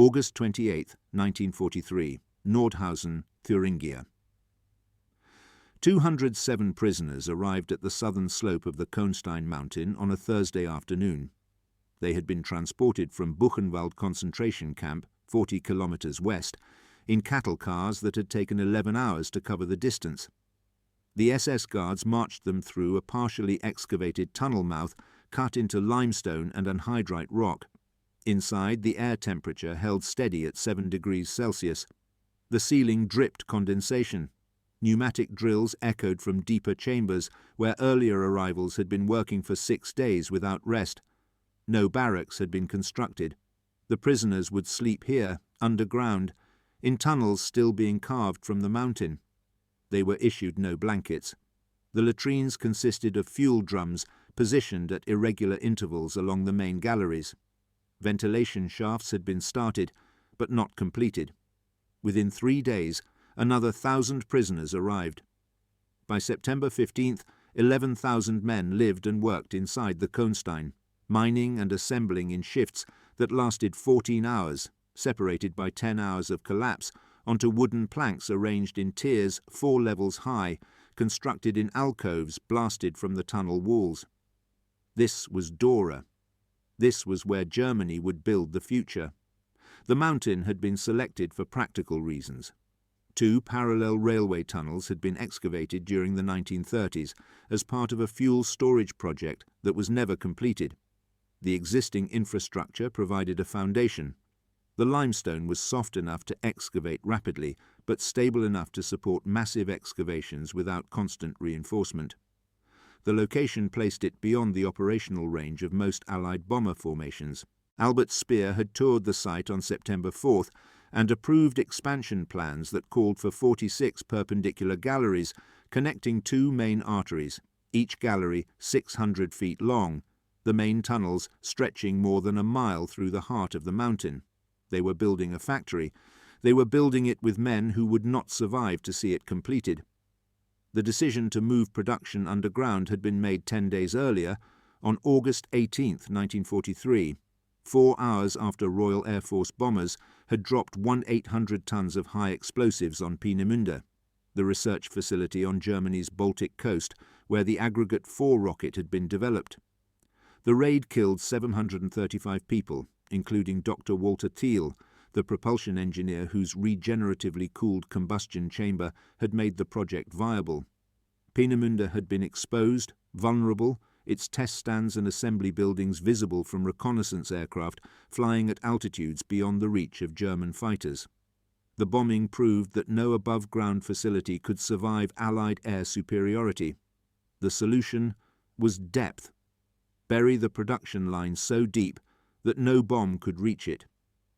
August 28, 1943, Nordhausen, Thuringia. 207 prisoners arrived at the southern slope of the Kohnstein mountain on a Thursday afternoon. They had been transported from Buchenwald concentration camp, 40 kilometers west, in cattle cars that had taken 11 hours to cover the distance. The SS guards marched them through a partially excavated tunnel mouth cut into limestone and anhydrite rock. Inside, the air temperature held steady at 7 degrees Celsius. The ceiling dripped condensation. Pneumatic drills echoed from deeper chambers where earlier arrivals had been working for 6 days without rest. No barracks had been constructed. The prisoners would sleep here, underground, in tunnels still being carved from the mountain. They were issued no blankets. The latrines consisted of fuel drums positioned at irregular intervals along the main galleries. Ventilation shafts had been started, but not completed. Within 3 days, another 1,000 prisoners arrived. By September 15th, 11,000 men lived and worked inside the Kohnstein, mining and assembling in shifts that lasted 14 hours, separated by 10 hours of collapse, onto wooden planks arranged in tiers 4 levels high, constructed in alcoves blasted from the tunnel walls. This was Dora. This was where Germany would build the future. The mountain had been selected for practical reasons. 2 parallel railway tunnels had been excavated during the 1930s as part of a fuel storage project that was never completed. The existing infrastructure provided a foundation. The limestone was soft enough to excavate rapidly, but stable enough to support massive excavations without constant reinforcement. The location placed it beyond the operational range of most Allied bomber formations. Albert Speer had toured the site on September 4th and approved expansion plans that called for 46 perpendicular galleries connecting 2 main arteries, each gallery 600 feet long, the main tunnels stretching more than a mile through the heart of the mountain. They were building a factory. They were building it with men who would not survive to see it completed. The decision to move production underground had been made 10 days earlier, on August 18, 1943, 4 hours after Royal Air Force bombers had dropped 1,800 tons of high explosives on Peenemünde, the research facility on Germany's Baltic coast, where the Aggregate 4 rocket had been developed. The raid killed 735 people, including Dr. Walter Thiel, the propulsion engineer whose regeneratively cooled combustion chamber had made the project viable. Peenemünde had been exposed, vulnerable, its test stands and assembly buildings visible from reconnaissance aircraft flying at altitudes beyond the reach of German fighters. The bombing proved that no above-ground facility could survive Allied air superiority. The solution was depth. Bury the production line so deep that no bomb could reach it.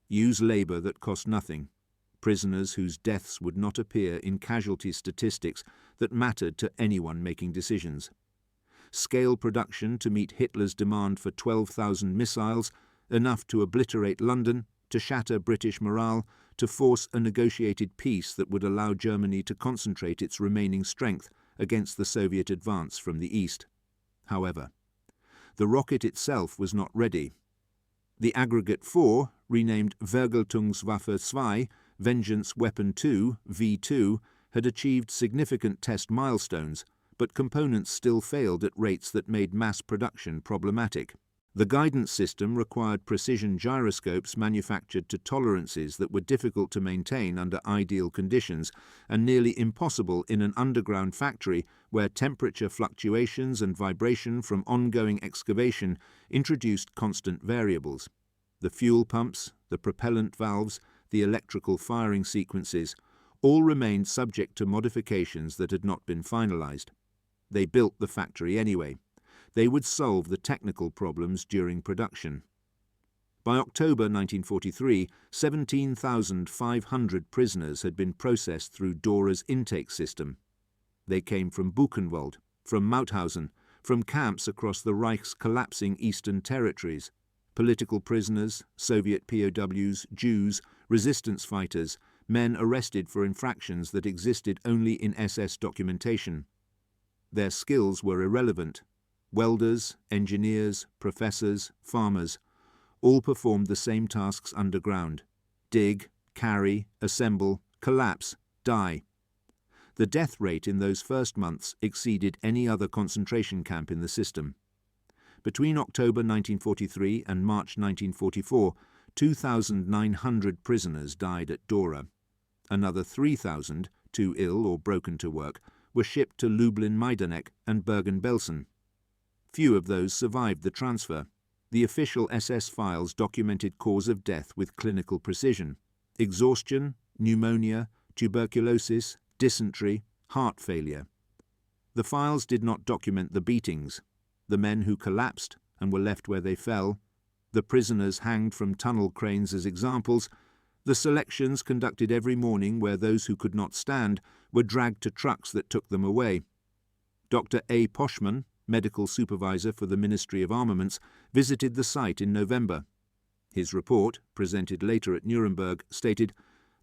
Use labor that cost nothing. Prisoners whose deaths would not appear in casualty statistics that mattered to anyone making decisions. Scale production to meet Hitler's demand for 12,000 missiles, enough to obliterate London, to shatter British morale, to force a negotiated peace that would allow Germany to concentrate its remaining strength against the Soviet advance from the east. However, the rocket itself was not ready. The Aggregate 4, renamed Vergeltungswaffe 2, Vengeance Weapon 2, V2, had achieved significant test milestones, but components still failed at rates that made mass production problematic. The guidance system required precision gyroscopes manufactured to tolerances that were difficult to maintain under ideal conditions and nearly impossible in an underground factory where temperature fluctuations and vibration from ongoing excavation introduced constant variables. The fuel pumps, the propellant valves, the electrical firing sequences, all remained subject to modifications that had not been finalized. They built the factory anyway. They would solve the technical problems during production. By October 1943, 17,500 prisoners had been processed through Dora's intake system. They came from Buchenwald, from Mauthausen, from camps across the Reich's collapsing eastern territories. Political prisoners, Soviet POWs, Jews, resistance fighters, men arrested for infractions that existed only in SS documentation. Their skills were irrelevant. Welders, engineers, professors, farmers, all performed the same tasks underground. dig, carry, assemble, collapse, die. The death rate in those first months exceeded any other concentration camp in the system. Between October 1943 and March 1944, 2,900 prisoners died at Dora. Another 3,000, too ill or broken to work, were shipped to Lublin-Majdanek and Bergen-Belsen. Few of those survived the transfer. The official SS files documented cause of death with clinical precision: exhaustion, pneumonia, tuberculosis, dysentery, heart failure. The files did not document the beatings, the men who collapsed and were left where they fell, the prisoners hanged from tunnel cranes as examples, the selections conducted every morning where those who could not stand were dragged to trucks that took them away. Dr. A. Poschmann, medical supervisor for the Ministry of Armaments, visited the site in November. His report, presented later at Nuremberg, stated,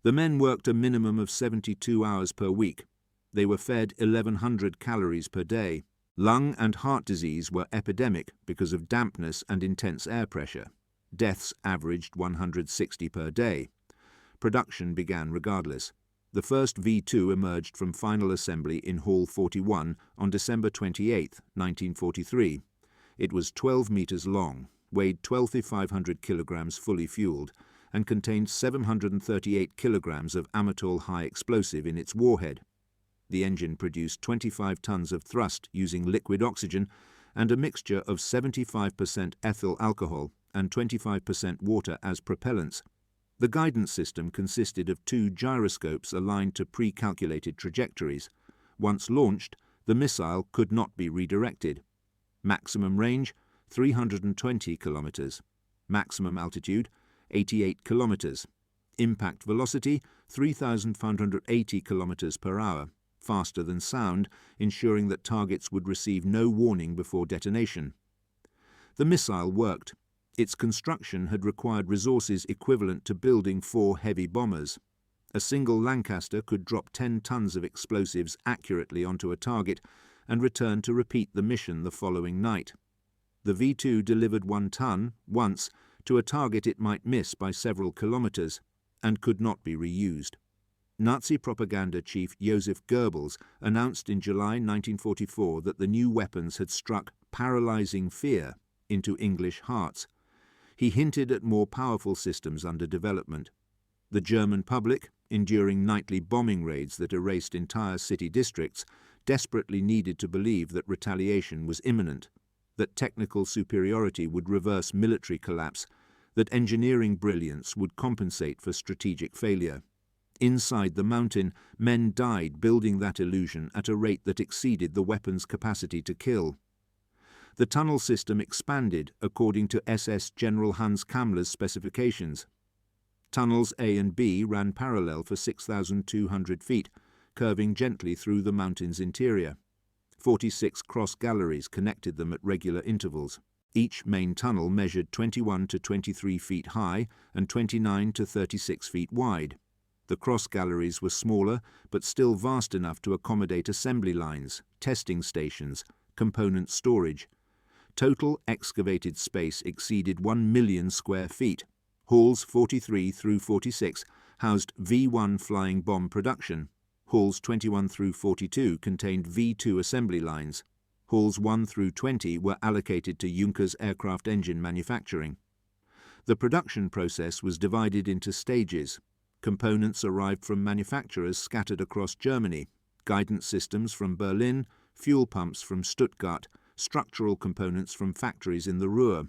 "The men worked a minimum of 72 hours per week. They were fed 1,100 calories per day. Lung and heart disease were epidemic because of dampness and intense air pressure. Deaths averaged 160 per day. Production began regardless. The first V2 emerged from final assembly in Hall 41 on December 28, 1943. It was 12 meters long, weighed 12,500 kilograms fully fueled, and contained 738 kilograms of amatol high explosive in its warhead. The engine produced 25 tons of thrust using liquid oxygen and a mixture of 75% ethyl alcohol and 25% water as propellants. The guidance system consisted of 2 gyroscopes aligned to pre-calculated trajectories. Once launched, the missile could not be redirected. Maximum range, 320 kilometers. Maximum altitude, 88 kilometers. Impact velocity, 3,580 kilometers per hour, faster than sound, ensuring that targets would receive no warning before detonation. The missile worked. Its construction had required resources equivalent to building 4 heavy bombers. A single Lancaster could drop 10 tons of explosives accurately onto a target and return to repeat the mission the following night. The V2 delivered 1 ton, once, to a target it might miss by several kilometers, and could not be reused. Nazi propaganda chief Joseph Goebbels announced in July 1944 that the new weapons had struck paralyzing fear into English hearts. He hinted at more powerful systems under development. The German public, enduring nightly bombing raids that erased entire city districts, desperately needed to believe that retaliation was imminent, that technical superiority would reverse military collapse, that engineering brilliance would compensate for strategic failure. Inside the mountain, men died building that illusion at a rate that exceeded the weapon's capacity to kill. The tunnel system expanded according to SS General Hans Kammler's specifications. Tunnels A and B ran parallel for 6,200 feet, curving gently through the mountain's interior. 46 cross galleries connected them at regular intervals. Each main tunnel measured 21 to 23 feet high and 29 to 36 feet wide. The cross galleries were smaller, but still vast enough to accommodate assembly lines, testing stations, component storage. Total excavated space exceeded 1 million square feet. Halls 43 through 46 housed V1 flying bomb production. Halls 21 through 42 contained V2 assembly lines. Halls 1 through 20 were allocated to Junkers aircraft engine manufacturing. The production process was divided into stages. Components arrived from manufacturers scattered across Germany, guidance systems from Berlin, fuel pumps from Stuttgart, structural components from factories in the Ruhr.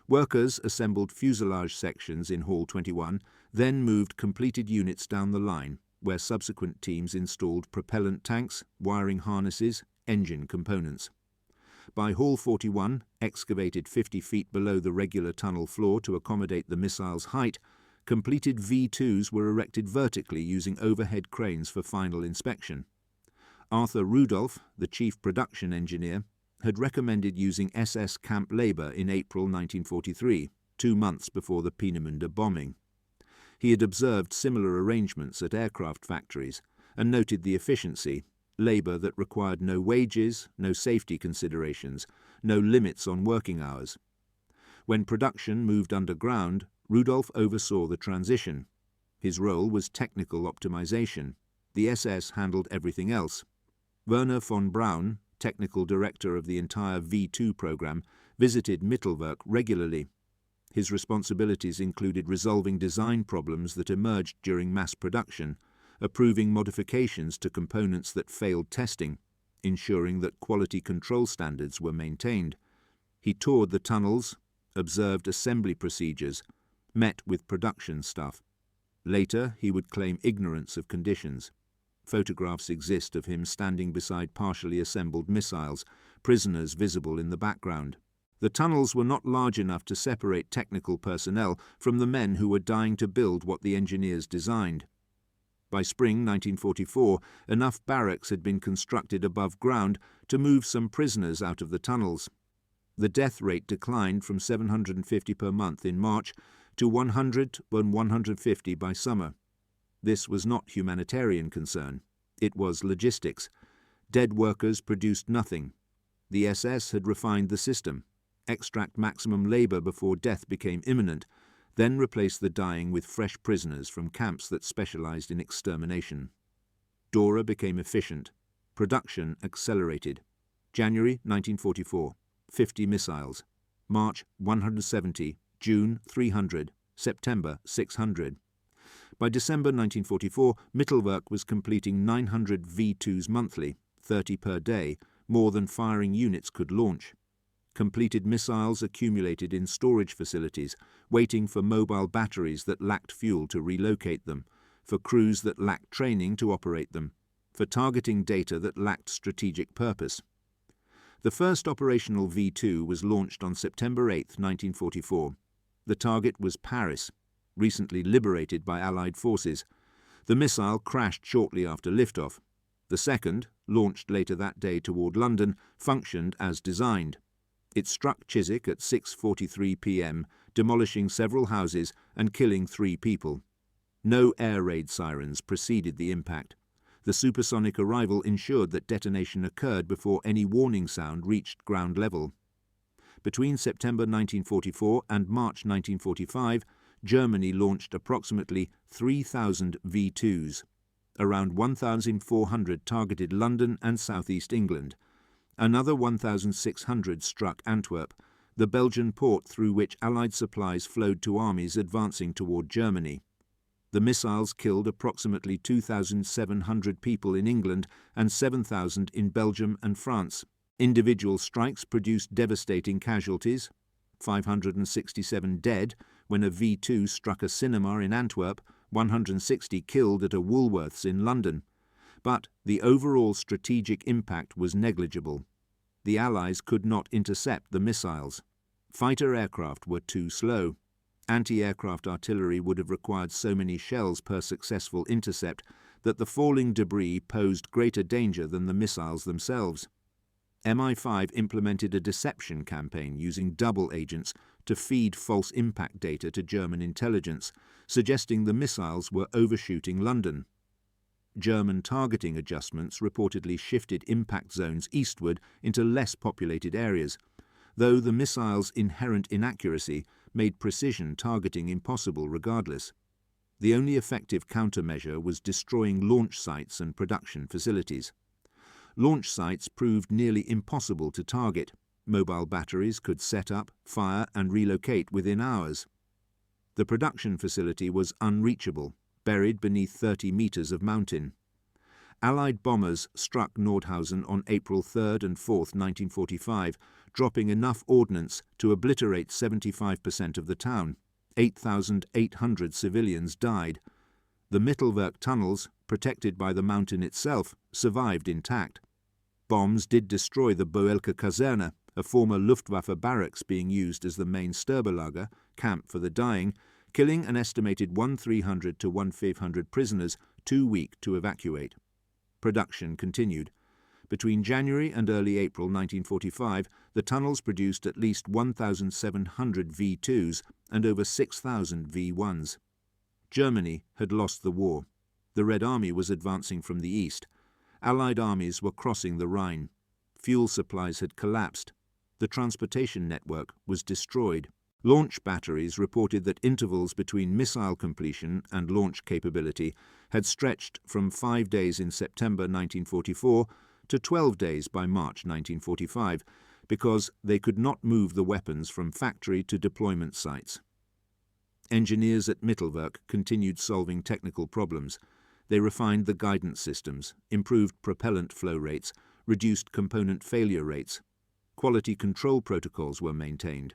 Workers assembled fuselage sections in Hall 21, then moved completed units down the line, where subsequent teams installed propellant tanks, wiring harnesses, engine components. By Hall 41, excavated 50 feet below the regular tunnel floor to accommodate the missile's height, completed V2s were erected vertically using overhead cranes for final inspection. Arthur Rudolph, the chief production engineer, had recommended using SS camp labor in April 1943, 2 months before the Peenemünde bombing. He had observed similar arrangements at aircraft factories and noted the efficiency, labor that required no wages, no safety considerations, no limits on working hours. When production moved underground, Rudolph oversaw the transition, His role was technical optimization. The SS handled everything else. Werner von Braun, technical director of the entire V2 program, visited Mittelwerk regularly. His responsibilities included resolving design problems that emerged during mass production, approving modifications to components that failed testing, ensuring that quality control standards were maintained. He toured the tunnels, observed assembly procedures, met with production staff. Later, he would claim ignorance of conditions. Photographs exist of him standing beside partially assembled missiles, prisoners visible in the background. The tunnels were not large enough to separate technical personnel from the men who were dying to build what the engineers designed. By spring 1944, enough barracks had been constructed above ground to move some prisoners out of the tunnels. The death rate declined from 750 per month in March to 100 and 150 by summer. This was not humanitarian concern. It was logistics. Dead workers produced nothing. The SS had refined the system. Extract maximum labor before death became imminent, then replace the dying with fresh prisoners from camps that specialized in extermination. Dora became efficient. Production accelerated. January 1944, 50 missiles. March 170, June 300, September 600. By December 1944, Mittelwerk was completing 900 V2s monthly, 30 per day, more than firing units could launch. Completed missiles accumulated in storage facilities, waiting for mobile batteries that lacked fuel to relocate them, for crews that lacked training to operate them, for targeting data that lacked strategic purpose. The first operational V2 was launched on September 8, 1944. The target was Paris, recently liberated by Allied forces. The missile crashed shortly after liftoff. The second, launched later that day toward London, functioned as designed. It struck Chiswick at 6:43 p.m., demolishing several houses and killing 3 people. No air raid sirens preceded the impact. The supersonic arrival ensured that detonation occurred before any warning sound reached ground level. Between September 1944 and March 1945, Germany launched approximately 3,000 V2s. Around 1,400 targeted London and southeast England. Another 1,600 struck Antwerp, the Belgian port through which Allied supplies flowed to armies advancing toward Germany. The missiles killed approximately 2,700 people in England and 7,000 in Belgium and France. Individual strikes produced devastating casualties. 567 dead when a V2 struck a cinema in Antwerp, 160 killed at a Woolworths in London. But the overall strategic impact was negligible. The Allies could not intercept the missiles. Fighter aircraft were too slow. Anti-aircraft artillery would have required so many shells per successful intercept that the falling debris posed greater danger than the missiles themselves. MI5 implemented a deception campaign using double agents to feed false impact data to German intelligence, suggesting the missiles were overshooting London. German targeting adjustments reportedly shifted impact zones eastward into less populated areas, though the missiles' inherent inaccuracy made precision targeting impossible regardless. The only effective countermeasure was destroying launch sites and production facilities. Launch sites proved nearly impossible to target. Mobile batteries could set up, fire, and relocate within hours. The production facility was unreachable, buried beneath 30 meters of mountain. Allied bombers struck Nordhausen on April 3rd and 4th, 1945, dropping enough ordnance to obliterate 75% of the town. 8,800 civilians died. The Mittelwerk tunnels, protected by the mountain itself, survived intact. Bombs did destroy the Boelke Kaserne, a former Luftwaffe barracks being used as the main Sterberlager, camp for the dying, killing an estimated 1,300 to 1,500 prisoners, too weak to evacuate. Production continued. Between January and early April 1945, the tunnels produced at least 1,700 V2s and over 6,000 V1s. Germany had lost the war. The Red Army was advancing from the east. Allied armies were crossing the Rhine. Fuel supplies had collapsed. The transportation network was destroyed. Launch batteries reported that intervals between missile completion and launch capability had stretched from 5 days in September 1944 to 12 days by March 1945, because they could not move the weapons from factory to deployment sites. Engineers at Mittelwerk continued solving technical problems. They refined the guidance systems, improved propellant flow rates, reduced component failure rates. Quality control protocols were maintained.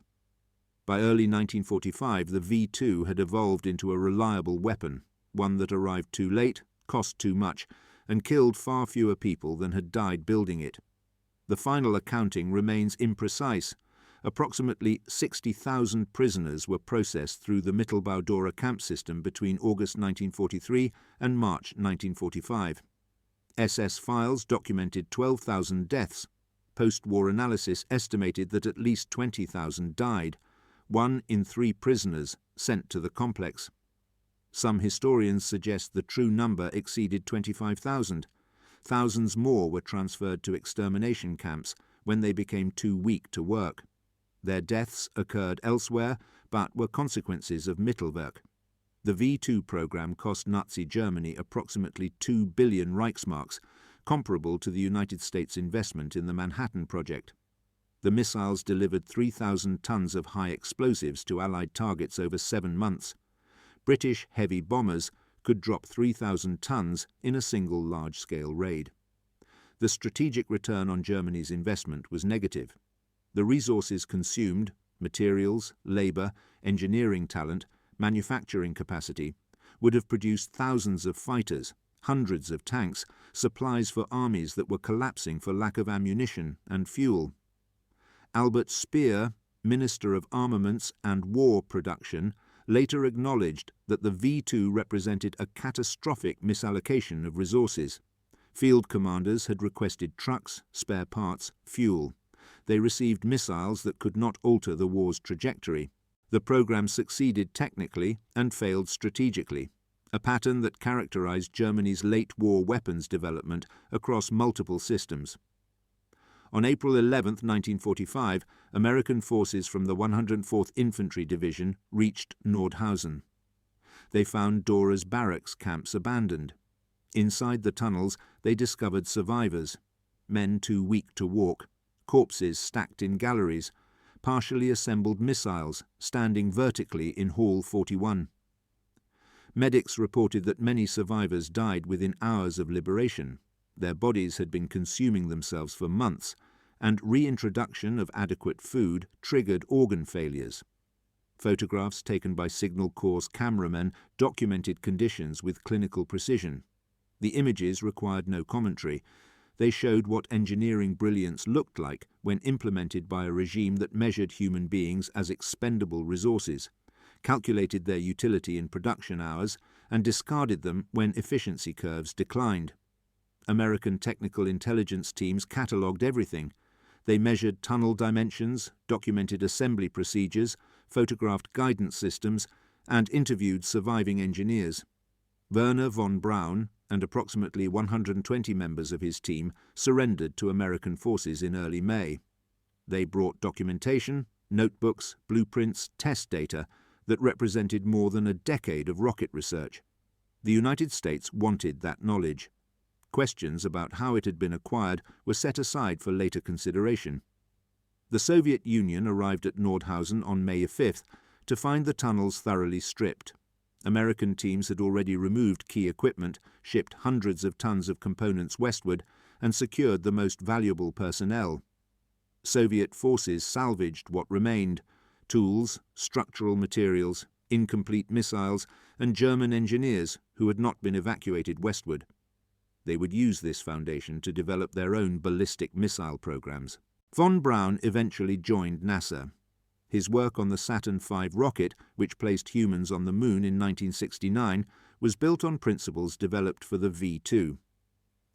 By early 1945, the V-2 had evolved into a reliable weapon, one that arrived too late, cost too much, and killed far fewer people than had died building it. The final accounting remains imprecise. Approximately 60,000 prisoners were processed through the Mittelbau-Dora camp system between August 1943 and March 1945. SS files documented 12,000 deaths. Post-war analysis estimated that at least 20,000 died, 1 in 3 prisoners sent to the complex. Some historians suggest the true number exceeded 25,000. Thousands more were transferred to extermination camps when they became too weak to work. Their deaths occurred elsewhere, but were consequences of Mittelwerk. The V-2 program cost Nazi Germany approximately 2 billion Reichsmarks, comparable to the United States investment in the Manhattan Project. The missiles delivered 3,000 tons of high explosives to Allied targets over 7 months. British heavy bombers could drop 3,000 tons in a single large-scale raid. The strategic return on Germany's investment was negative. The resources consumed, materials, labour, engineering talent, manufacturing capacity, would have produced thousands of fighters, hundreds of tanks, supplies for armies that were collapsing for lack of ammunition and fuel. Albert Speer, Minister of Armaments and War Production, later acknowledged that the V-2 represented a catastrophic misallocation of resources. Field commanders had requested trucks, spare parts, fuel. They received missiles that could not alter the war's trajectory. The program succeeded technically and failed strategically, a pattern that characterized Germany's late-war weapons development across multiple systems. On April 11, 1945, American forces from the 104th Infantry Division reached Nordhausen. They found Dora's barracks camps abandoned. Inside the tunnels, they discovered survivors, men too weak to walk, corpses stacked in galleries, partially assembled missiles standing vertically in Hall 41. Medics reported that many survivors died within hours of liberation. Their bodies had been consuming themselves for months, and reintroduction of adequate food triggered organ failures. Photographs taken by Signal Corps cameramen documented conditions with clinical precision. The images required no commentary. They showed what engineering brilliance looked like when implemented by a regime that measured human beings as expendable resources, calculated their utility in production hours, and discarded them when efficiency curves declined. American technical intelligence teams catalogued everything. They measured tunnel dimensions, documented assembly procedures, photographed guidance systems, and interviewed surviving engineers. Werner von Braun and approximately 120 members of his team surrendered to American forces in early May. They brought documentation, notebooks, blueprints, test data that represented more than a decade of rocket research. The United States wanted that knowledge. Questions about how it had been acquired were set aside for later consideration. The Soviet Union arrived at Nordhausen on May 5th to find the tunnels thoroughly stripped. American teams had already removed key equipment, shipped hundreds of tons of components westward, and secured the most valuable personnel. Soviet forces salvaged what remained: tools, structural materials, incomplete missiles, and German engineers who had not been evacuated westward. They would use this foundation to develop their own ballistic missile programs. Von Braun eventually joined NASA. His work on the Saturn V rocket, which placed humans on the Moon in 1969, was built on principles developed for the V-2.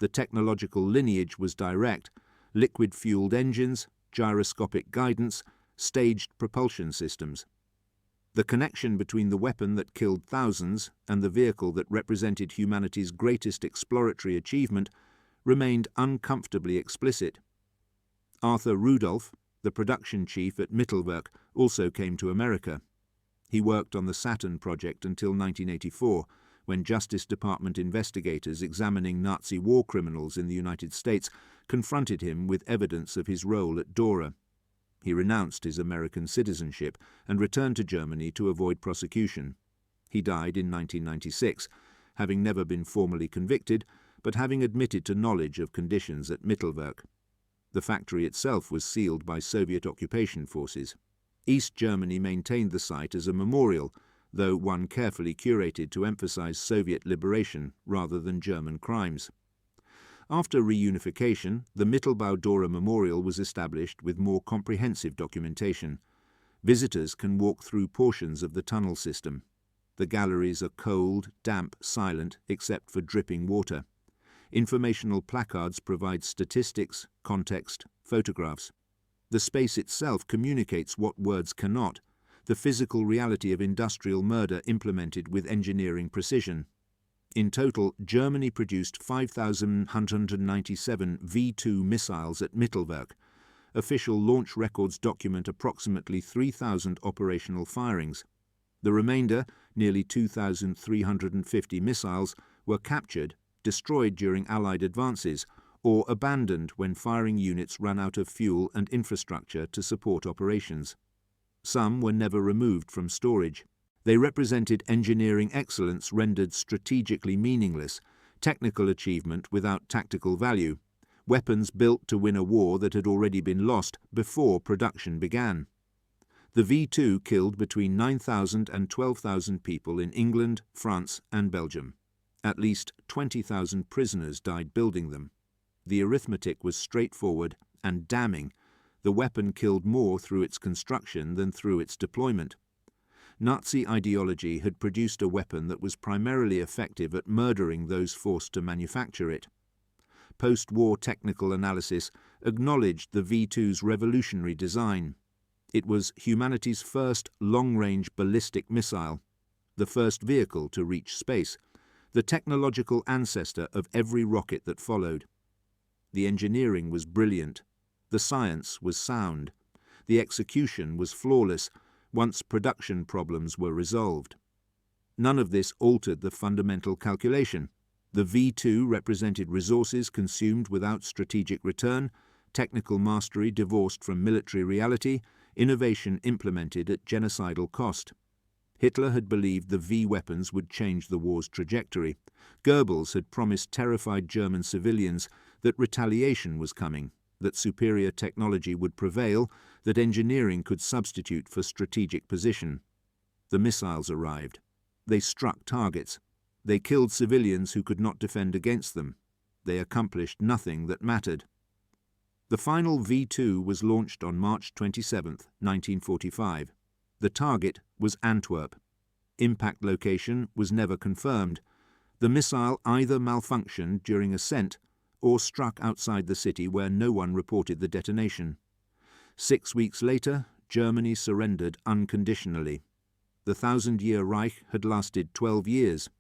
The technological lineage was direct: liquid-fueled engines, gyroscopic guidance, staged propulsion systems. The connection between the weapon that killed thousands and the vehicle that represented humanity's greatest exploratory achievement remained uncomfortably explicit. Arthur Rudolph, The production chief at Mittelwerk also came to America. He worked on the Saturn project until 1984, when Justice Department investigators examining Nazi war criminals in the United States confronted him with evidence of his role at Dora. He renounced his American citizenship and returned to Germany to avoid prosecution. He died in 1996, having never been formally convicted, but having admitted to knowledge of conditions at Mittelwerk. The factory itself was sealed by Soviet occupation forces. East Germany maintained the site as a memorial, though one carefully curated to emphasize Soviet liberation rather than German crimes. After reunification, the Mittelbau-Dora Memorial was established with more comprehensive documentation. Visitors can walk through portions of the tunnel system. The galleries are cold, damp, silent, except for dripping water. Informational placards provide statistics, context, photographs. The space itself communicates what words cannot, the physical reality of industrial murder implemented with engineering precision. In total, Germany produced 5,197 V-2 missiles at Mittelwerk. Official launch records document approximately 3,000 operational firings. The remainder, nearly 2,350 missiles, were captured, destroyed during Allied advances, or abandoned when firing units ran out of fuel and infrastructure to support operations. Some were never removed from storage. They represented engineering excellence rendered strategically meaningless, technical achievement without tactical value, weapons built to win a war that had already been lost before production began. The V-2 killed between 9,000 and 12,000 people in England, France, and Belgium. At least 20,000 prisoners died building them. The arithmetic was straightforward and damning. The weapon killed more through its construction than through its deployment. Nazi ideology had produced a weapon that was primarily effective at murdering those forced to manufacture it. Post-war technical analysis acknowledged the V-2's revolutionary design. It was humanity's first long-range ballistic missile, the first vehicle to reach space, the technological ancestor of every rocket that followed. The engineering was brilliant. The science was sound. The execution was flawless once production problems were resolved. None of this altered the fundamental calculation. The V-2 represented resources consumed without strategic return, technical mastery divorced from military reality, innovation implemented at genocidal cost. Hitler had believed the V-weapons would change the war's trajectory. Goebbels had promised terrified German civilians that retaliation was coming, that superior technology would prevail, that engineering could substitute for strategic position. The missiles arrived. They struck targets. They killed civilians who could not defend against them. They accomplished nothing that mattered. The final V-2 was launched on March 27, 1945. The target was Antwerp. Impact location was never confirmed. The missile either malfunctioned during ascent or struck outside the city where no one reported the detonation. 6 weeks later, Germany surrendered unconditionally. The 1,000-year Reich had lasted 12 years.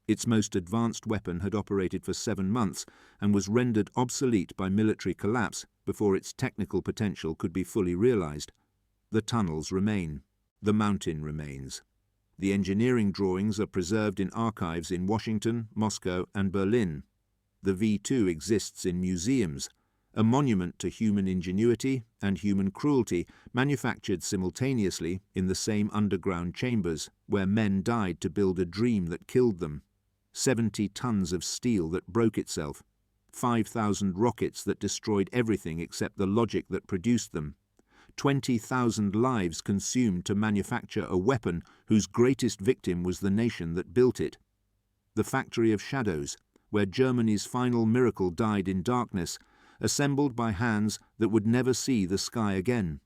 Its most advanced weapon had operated for 7 months and was rendered obsolete by military collapse before its technical potential could be fully realized. The tunnels remain. The mountain remains. The engineering drawings are preserved in archives in Washington, Moscow, and Berlin. The V-2 exists in museums, a monument to human ingenuity and human cruelty manufactured simultaneously in the same underground chambers where men died to build a dream that killed them. 70 tons of steel that broke itself. 5,000 rockets that destroyed everything except the logic that produced them. 20,000 lives consumed to manufacture a weapon whose greatest victim was the nation that built it. The factory of shadows, where Germany's final miracle died in darkness, assembled by hands that would never see the sky again.